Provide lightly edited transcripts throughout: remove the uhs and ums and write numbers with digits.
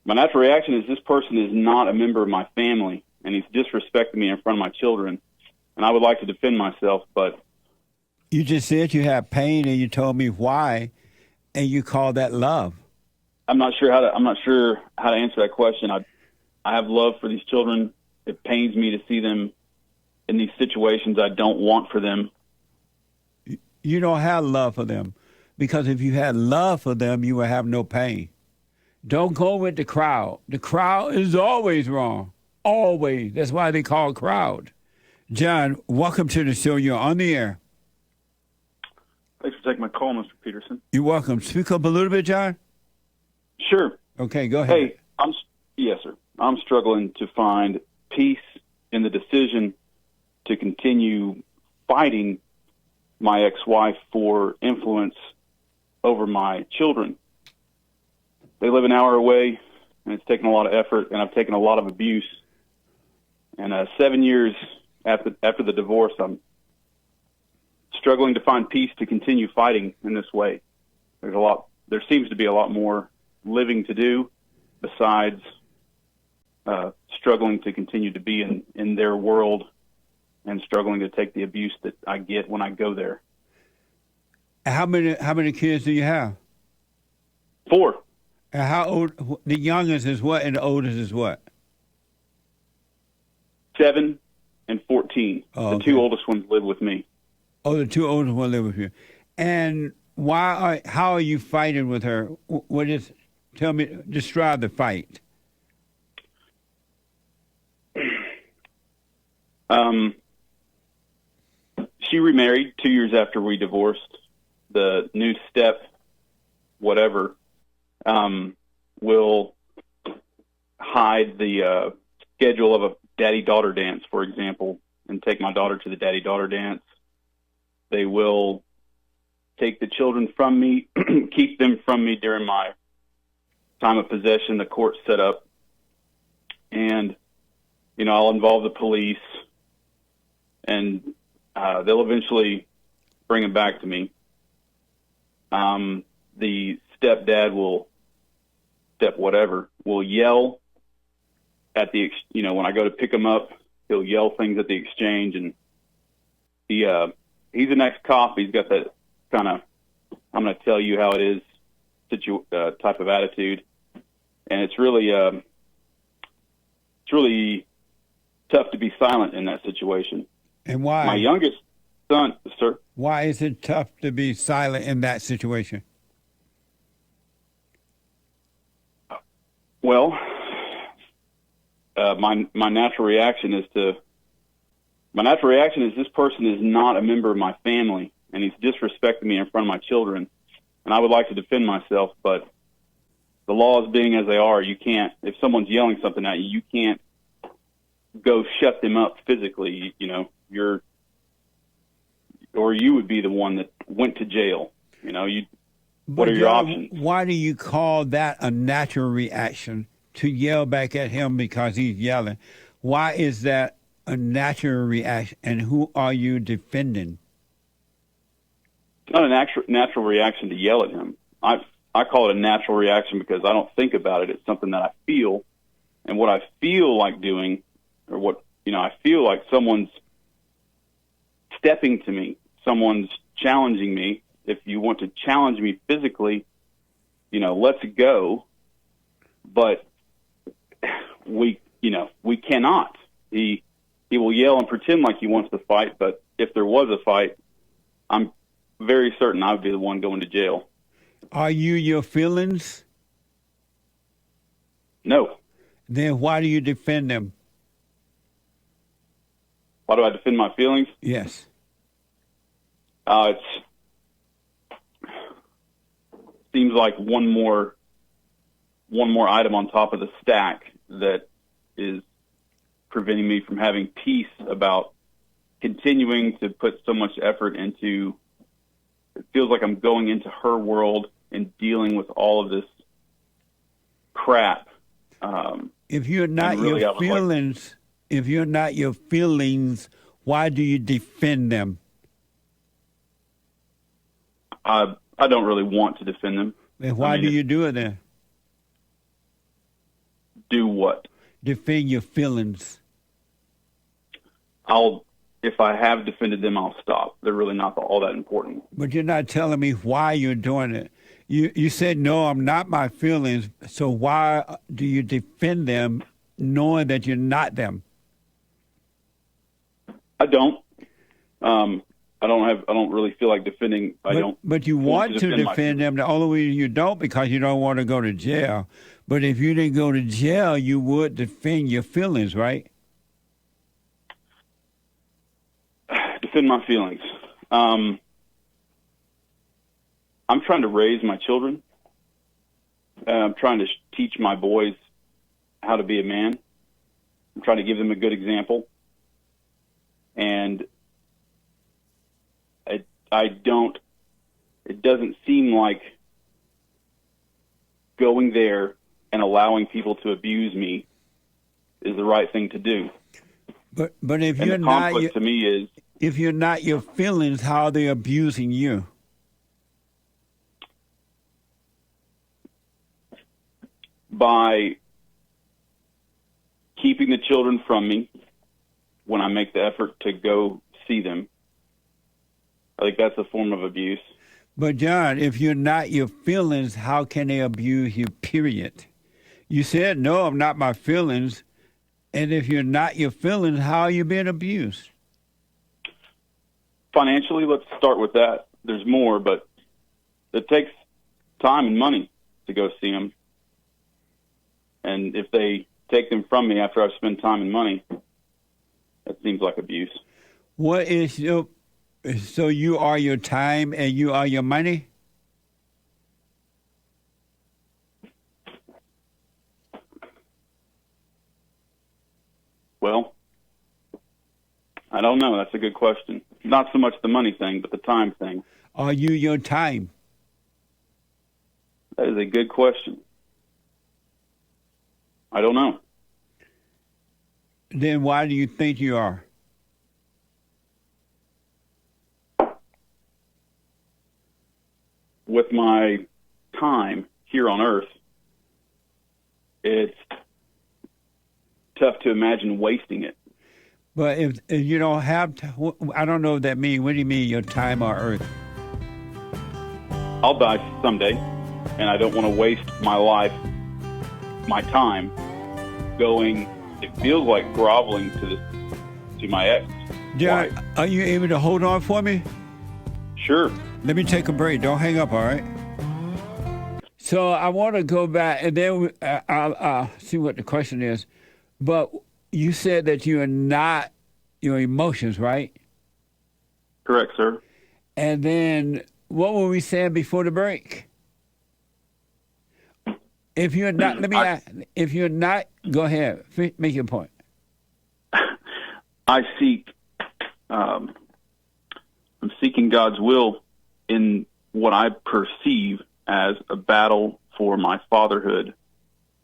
My natural reaction is this person is not a member of my family, and he's disrespecting me in front of my children. And I would like to defend myself, but You just said you have pain, and you told me why, and you call that love. I'm not sure how to answer that question. I have love for these children. It pains me to see them in these situations I don't want for them. You don't have love for them, because if you had love for them, you would have no pain. Don't go with the crowd. The crowd is always wrong. Always. That's why they call crowd. John, welcome to the show. You're on the air. Thanks for taking my call, Mr. Peterson. You're welcome. Speak up a little bit, John. Sure. Okay, go ahead. Hey, yes, sir. I'm struggling to find peace in the decision to continue fighting my ex-wife for influence over my children. They live an hour away, and it's taken a lot of effort, and I've taken a lot of abuse. And 7 years after the divorce, I'm struggling to find peace to continue fighting in this way. There seems to be a lot more living to do besides struggling to continue to be in their world and struggling to take the abuse that I get when I go there. How many kids do you have? 4. And how old? The youngest is what, and the oldest is what? 7 and 14. Oh, the okay. 2 oldest ones live with me. Oh, the 2 oldest one live with you. And how are you fighting with her? Tell me, describe the fight. She remarried 2 years after we divorced. The new step, whatever, will hide the schedule of a daddy-daughter dance, for example, and take my daughter to the daddy-daughter dance. They will take the children from me, keep them from me during my time of possession, the court set up. And, I'll involve the police, and they'll eventually bring them back to me. The stepdad will yell at when I go to pick him up, he'll yell things at the exchange, and he's an ex-cop. He's got that kind of, I'm going to tell you how it is type of attitude. And it's really tough to be silent in that situation. And why? My youngest son, sir. Why is it tough to be silent in that situation? Well, my natural reaction is this person is not a member of my family, and he's disrespecting me in front of my children. And I would like to defend myself, but the laws being as they are, you can't. If someone's yelling something at you, you can't go shut them up physically. You would be the one that went to jail. What are your options? Why do you call that a natural reaction to yell back at him because he's yelling? Why is that a natural reaction, and who are you defending? It's not a natural reaction to yell at him. I call it a natural reaction because I don't think about it. It's something that I feel, and what I feel like doing, or what I feel like someone's stepping to me, someone's challenging me. If you want to challenge me physically, let's go. But we cannot. He will yell and pretend like he wants to fight, but if there was a fight, I'm very certain I would be the one going to jail. Are you your feelings? No. Then why do you defend them? Why do I defend my feelings? Yes. It seems like one more item on top of the stack that is preventing me from having peace about continuing to put so much effort into. It feels like I'm going into her world and dealing with all of this crap. If you're not your feelings, why do you defend them? I don't really want to defend them. Then why do you do it then? Do what? Defend your feelings. If I have defended them, I'll stop. They're really not all that important. But you're not telling me why you're doing it. You said, no, I'm not my feelings. So why do you defend them knowing that you're not them? I don't. I don't really feel like defending. But you want to defend them. The only way you don't, because you don't want to go to jail. But if you didn't go to jail, you would defend your feelings, right? Defend my feelings. I'm trying to raise my children. I'm trying to teach my boys how to be a man. I'm trying to give them a good example. And it doesn't seem like going there and allowing people to abuse me is the right thing to do. But if and you're the not, conflict to me is, if you're not your feelings, how are they abusing you? By keeping the children from me when I make the effort to go see them. I think that's a form of abuse. But John, if you're not your feelings, how can they abuse you, period? You said, no, I'm not my feelings. And if you're not your feelings, how are you being abused? Financially, let's start with that. There's more, but it takes time and money to go see them. And if they take them from me after I've spent time and money, that seems like abuse. What is your... So you are your time and you are your money? Well, I don't know. That's a good question. Not so much the money thing, but the time thing. Are you your time? That is a good question. I don't know. Then why do you think you are? With my time here on Earth, it's tough to imagine wasting it. But if you don't have, I don't know what that means. What do you mean your time on Earth? I'll die someday, and I don't want to waste my life, my time, going. It feels like groveling to my ex. John, are you able to hold on for me? Sure. Let me take a break. Don't hang up, all right? So I want to go back, and then I'll see what the question is. But you said that you are not your emotions, right? Correct, sir. And then what were we saying before the break? If you're not, if you're not, go ahead, make your point. I'm seeking God's will in what I perceive as a battle for my fatherhood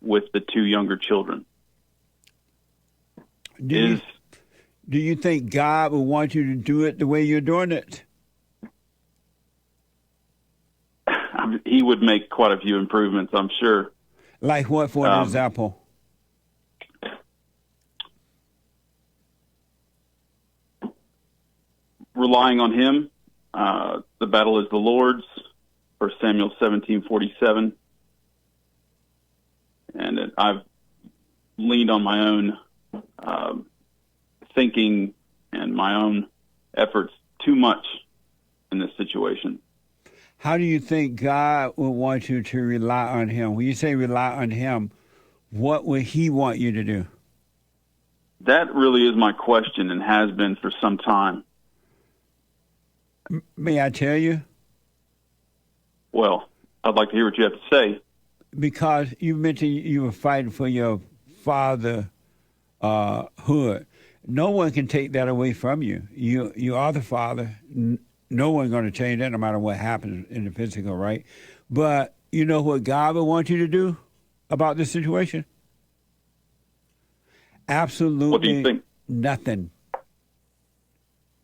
with the two younger children. Do you think God would want you to do it the way you're doing it? He would make quite a few improvements, I'm sure. Like what, for an example? Relying on him. The battle is the Lord's, 1 Samuel 17:47. And I've leaned on my own thinking and my own efforts too much in this situation. How do you think God would want you to rely on him? When you say rely on him, what would he want you to do? That really is my question and has been for some time. May I tell you? Well, I'd like to hear what you have to say. Because you mentioned you were fighting for your fatherhood. No one can take that away from you. You are the father. No one's going to change that no matter what happens in the physical, right? But you know what God would want you to do about this situation? Absolutely what do you think? Nothing.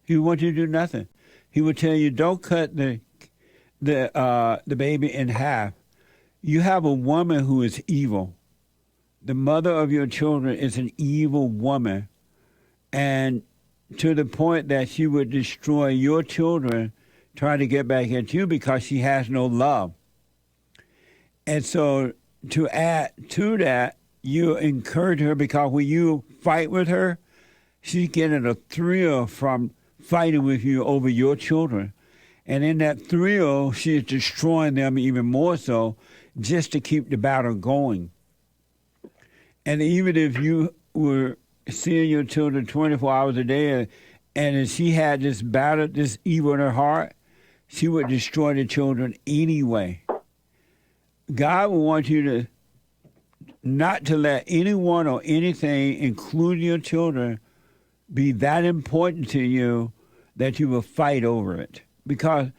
He would want you to do nothing. He would tell you, don't cut the baby in half. You have a woman who is evil, The mother of your children is an evil woman, and to the point that she would destroy your children, trying to get back at you because she has no love. And so to add to that, you encourage her because when you fight with her, she's getting a thrill from fighting with you over your children. And in that thrill, she is destroying them even more so just to keep the battle going. And even if you were seeing your children 24 hours a day, and if she had this battle, this evil in her heart, she would destroy the children anyway. God will want you to not to let anyone or anything, including your children, be that important to you that you will fight over it. Because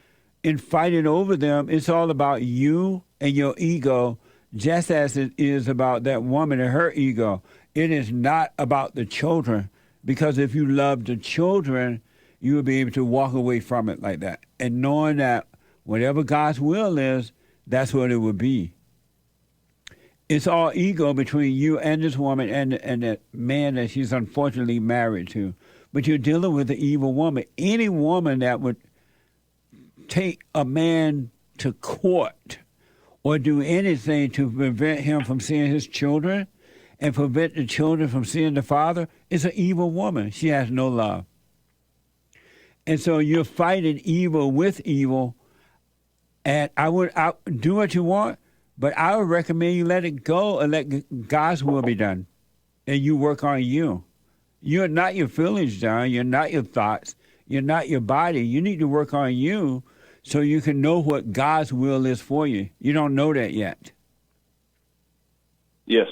in fighting over them, it's all about you and your ego, just as it is about that woman and her ego. It is not about the children, because if you love the children, you will be able to walk away from it like that. And knowing that whatever God's will is, that's what it will be. It's all ego between you and this woman and that man that she's unfortunately married to. But you're dealing with an evil woman. Any woman that would take a man to court or do anything to prevent him from seeing his children and prevent the children from seeing the father is an evil woman. She has no love. And so you're fighting evil with evil. And I do what you want, but I would recommend you let it go and let God's will be done. And you work on you. You're not your feelings, John. You're not your thoughts. You're not your body. You need to work on you so you can know what God's will is for you. You don't know that yet. Yes.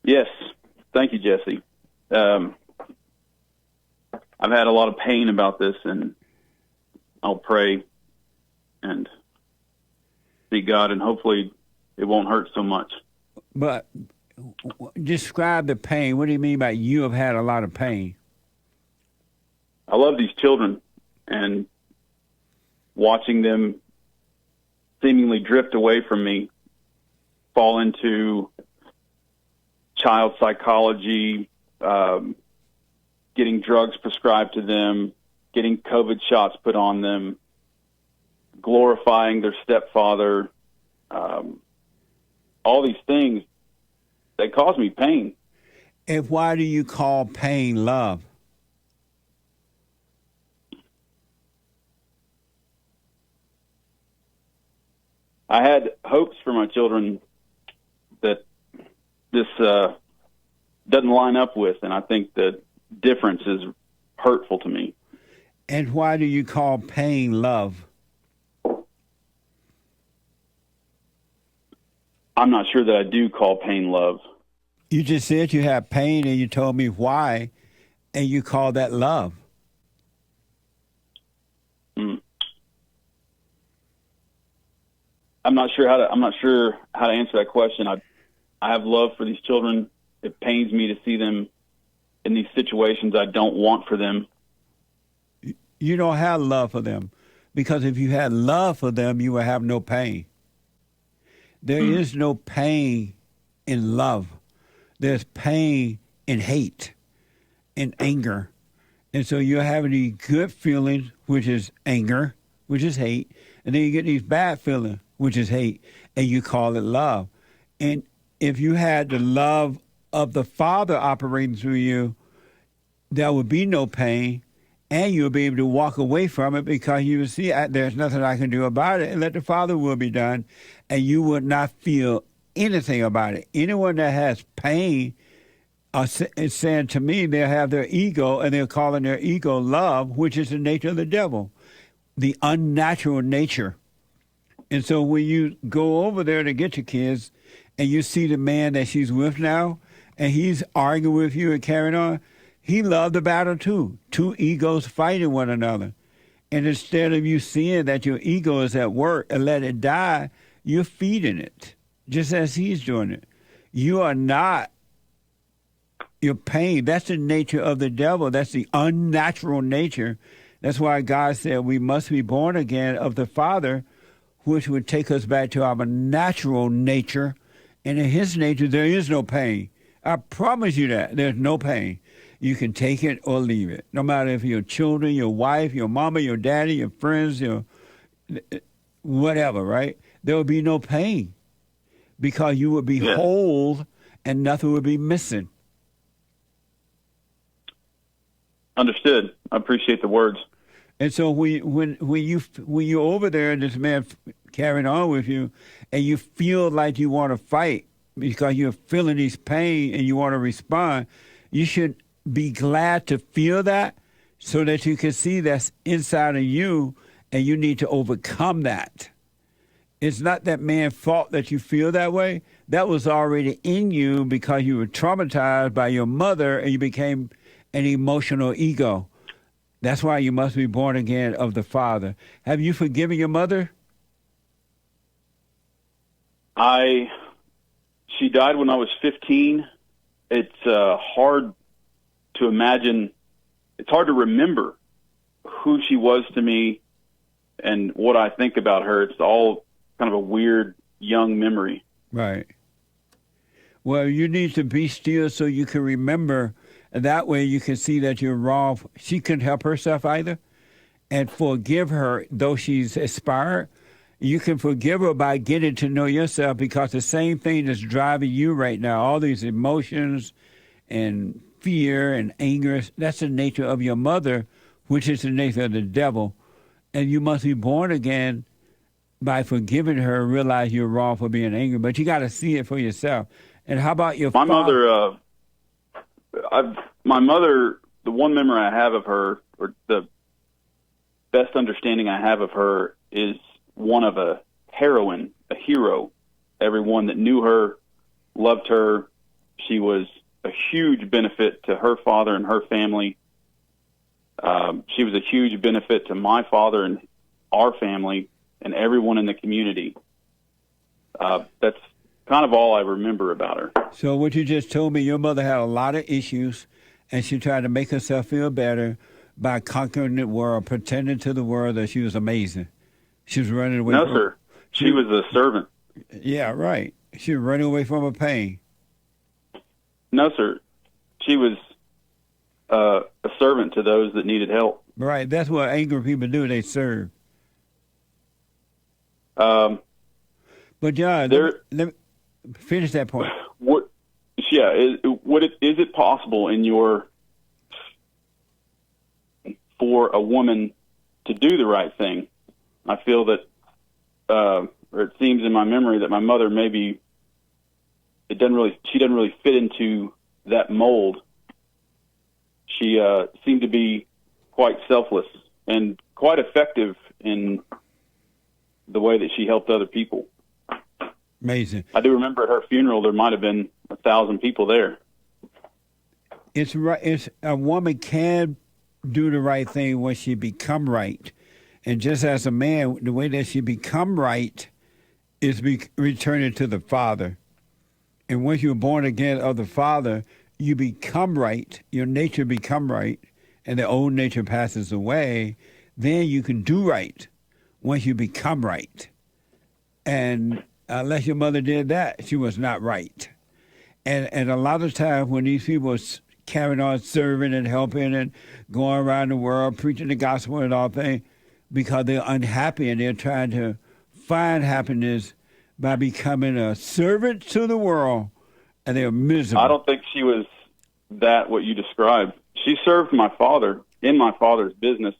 Yes. Thank you, Jesse. I've had a lot of pain about this, and I'll pray and see God, and hopefully it won't hurt so much. But describe the pain. What do you mean by you have had a lot of pain? I love these children, and watching them seemingly drift away from me, fall into child psychology, getting drugs prescribed to them, getting COVID shots put on them, glorifying their stepfather, all these things, they cause me pain. And why do you call pain love? I had hopes for my children that this doesn't line up with, and I think the difference is hurtful to me. And why do you call pain love? I'm not sure that I do call pain love. You just said you have pain, and you told me why, and you call that love. I'm not sure how to answer that question. I have love for these children. It pains me to see them in these situations I don't want for them. You don't have love for them, because if you had love for them, you would have no pain. There is no pain in love. There's pain in hate, in anger. And so you're having these good feelings, which is anger, which is hate, and then you get these bad feelings, which is hate, and you call it love. And if you had the love of the Father operating through you, there would be no pain, and you'll be able to walk away from it because you will see there's nothing I can do about it, and let the Father will be done, and you would not feel anything about it. Anyone that has pain is saying to me they have their ego, and they're calling their ego love, which is the nature of the devil, the unnatural nature. And so when you go over there to get your kids and you see the man that she's with now, and he's arguing with you and carrying on, he loved the battle too. Two egos fighting one another. And instead of you seeing that your ego is at work and let it die, you're feeding it, just as he's doing it. You are not your pain. That's the nature of the devil. That's the unnatural nature. That's why God said we must be born again of the Father, which would take us back to our natural nature And in his nature, there is no pain. I promise you that. There's no pain. You can take it or leave it. No matter if your children, your wife, your mama, your daddy, your friends, your whatever, right? There will be no pain because you will be whole and nothing will be missing. Understood. I appreciate the words. And so when you're over there and this man carrying on with you, and you feel like you want to fight because you're feeling these pain and you want to respond, you should be glad to feel that so that you can see that's inside of you and you need to overcome that. It's not that man's fault that you feel that way. That was already in you because you were traumatized by your mother and you became an emotional ego. That's why you must be born again of the Father. Have you forgiven your mother? She died when I was 15. It's hard to imagine. It's hard to remember who she was to me and what I think about her. It's all kind of a weird young memory. Right. Well, you need to be still so you can remember. And that way you can see that you're wrong. She couldn't help herself either. And forgive her, though she's expired. You can forgive her by getting to know yourself, because the same thing that's driving you right now, all these emotions and fear and anger, that's the nature of your mother, which is the nature of the devil. And you must be born again by forgiving her, realize you're wrong for being angry. But you got to see it for yourself. And how about your father? My mother, the one memory I have of her, or the best understanding I have of her, is one of a heroine, a hero. Everyone that knew her loved her. She was a huge benefit to her father and her family. She was a huge benefit to my father and our family and everyone in the community. That's kind of all I remember about her. So what you just told me, your mother had a lot of issues, and she tried to make herself feel better by conquering the world, pretending to the world that she was amazing. She was running away. No, sir. She was a servant. Yeah, right. She was running away from her pain. No, sir. She was a servant to those that needed help. Right. That's what angry people do. They serve. But, John, let me finish that point. Is it possible for a woman to do the right thing? I feel that, or it seems in my memory that my mother she doesn't really fit into that mold. She seemed to be quite selfless and quite effective in the way that she helped other people. Amazing. I do remember at her funeral there might have been 1,000 people there. It's right. It's a woman can do the right thing when she become right. And just as a man, the way that she become right is returning to the Father. And once you're born again of the Father, you become right. Your nature become right, and the old nature passes away. Then you can do right once you become right. And unless your mother did that, she was not right. And a lot of times when these people are carrying on serving and helping and going around the world preaching the gospel and all things, because they're unhappy and they're trying to find happiness by becoming a servant to the world, and they're miserable. I don't think she was what you described. She served my father in my father's business,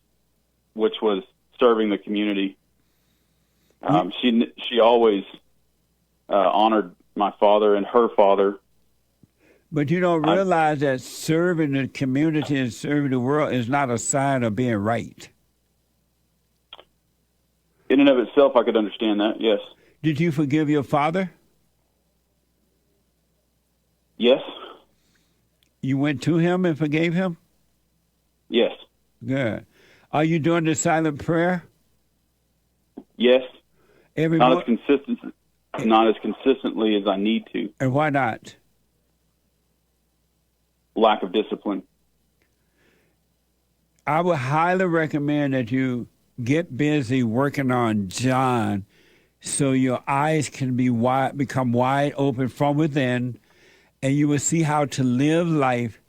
which was serving the community. She always honored my father and her father. But you don't realize that serving the community and serving the world is not a sign of being right. In and of itself, I could understand that, yes. Did you forgive your father? Yes. You went to him and forgave him? Yes. Good. Are you doing the silent prayer? Yes. Not as consistently as I need to. And why not? Lack of discipline. I would highly recommend that you get busy working on John so your eyes can become wide open from within, and you will see how to live life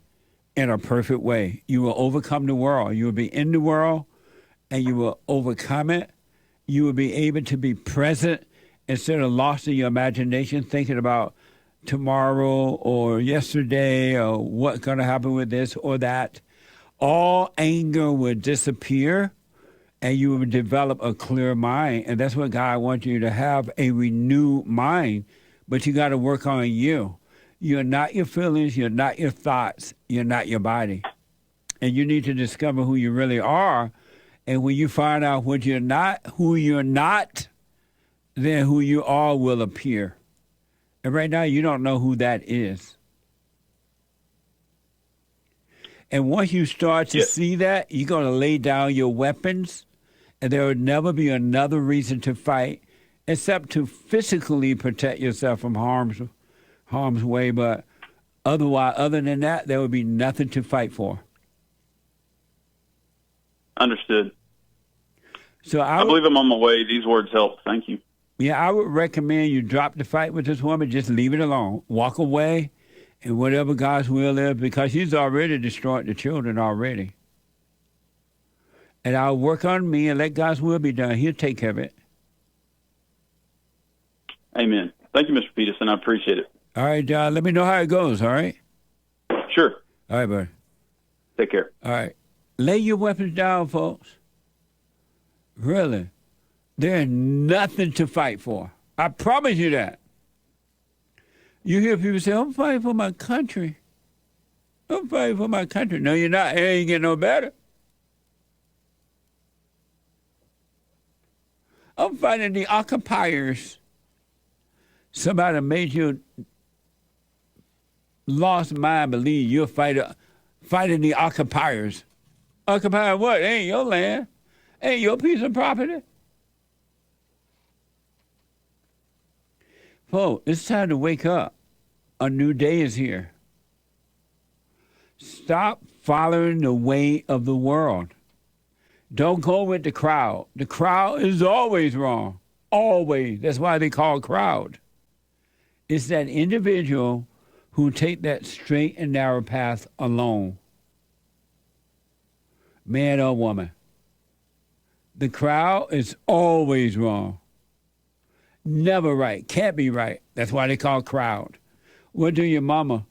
in a perfect way. You will overcome the world. You will be in the world, and you will overcome it. You will be able to be present instead of lost in your imagination, thinking about tomorrow or yesterday or what's going to happen with this or that. All anger will disappear, and you will develop a clear mind. And that's what God wants you to have, a renewed mind. But you got to work on you. You're not your feelings. You're not your thoughts. You're not your body. And you need to discover who you really are. And when you find out what you're not, who you're not, then who you are will appear. And right now, you don't know who that is. And once you start to see that, you're going to lay down your weapons, and there will never be another reason to fight except to physically protect yourself from harm's way. But otherwise, other than that, there will be nothing to fight for. Understood. So I believe I'm on my way. These words help. Thank you. Yeah, I would recommend you drop the fight with this woman. Just leave it alone. Walk away, and whatever God's will is, because she's already destroyed the children already. And I'll work on me and let God's will be done. He'll take care of it. Amen. Thank you, Mr. Peterson. I appreciate it. All right, John. Let me know how it goes, all right? Sure. All right, buddy. Take care. All right. Lay your weapons down, folks. Really. There's nothing to fight for. I promise you that. You hear people say, I'm fighting for my country. I'm fighting for my country. No, you're not. It ain't getting no better. I'm fighting the occupiers. Somebody made you lost mind believe you're fighting the occupiers. Occupy what? It ain't your land. Ain't your piece of property. Folks, it's time to wake up. A new day is here. Stop following the way of the world. Don't go with the crowd. The crowd is always wrong. Always. That's why they call crowd. It's that individual who take that straight and narrow path alone. Man or woman. The crowd is always wrong. Never right. Can't be right. That's why they call crowd. What does your mama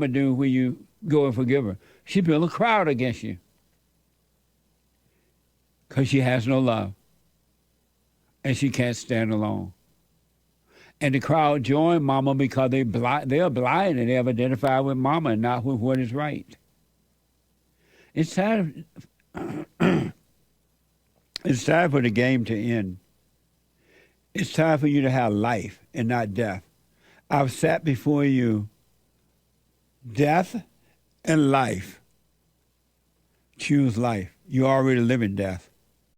do when you go and forgive her? She build a crowd against you. Because she has no love. And she can't stand alone. And the crowd join mama because they're blind and they have identified with mama and not with what is right. It's time it's time for the game to end. It's time for you to have life and not death. I've sat before you death and life. Choose life. You already live in death.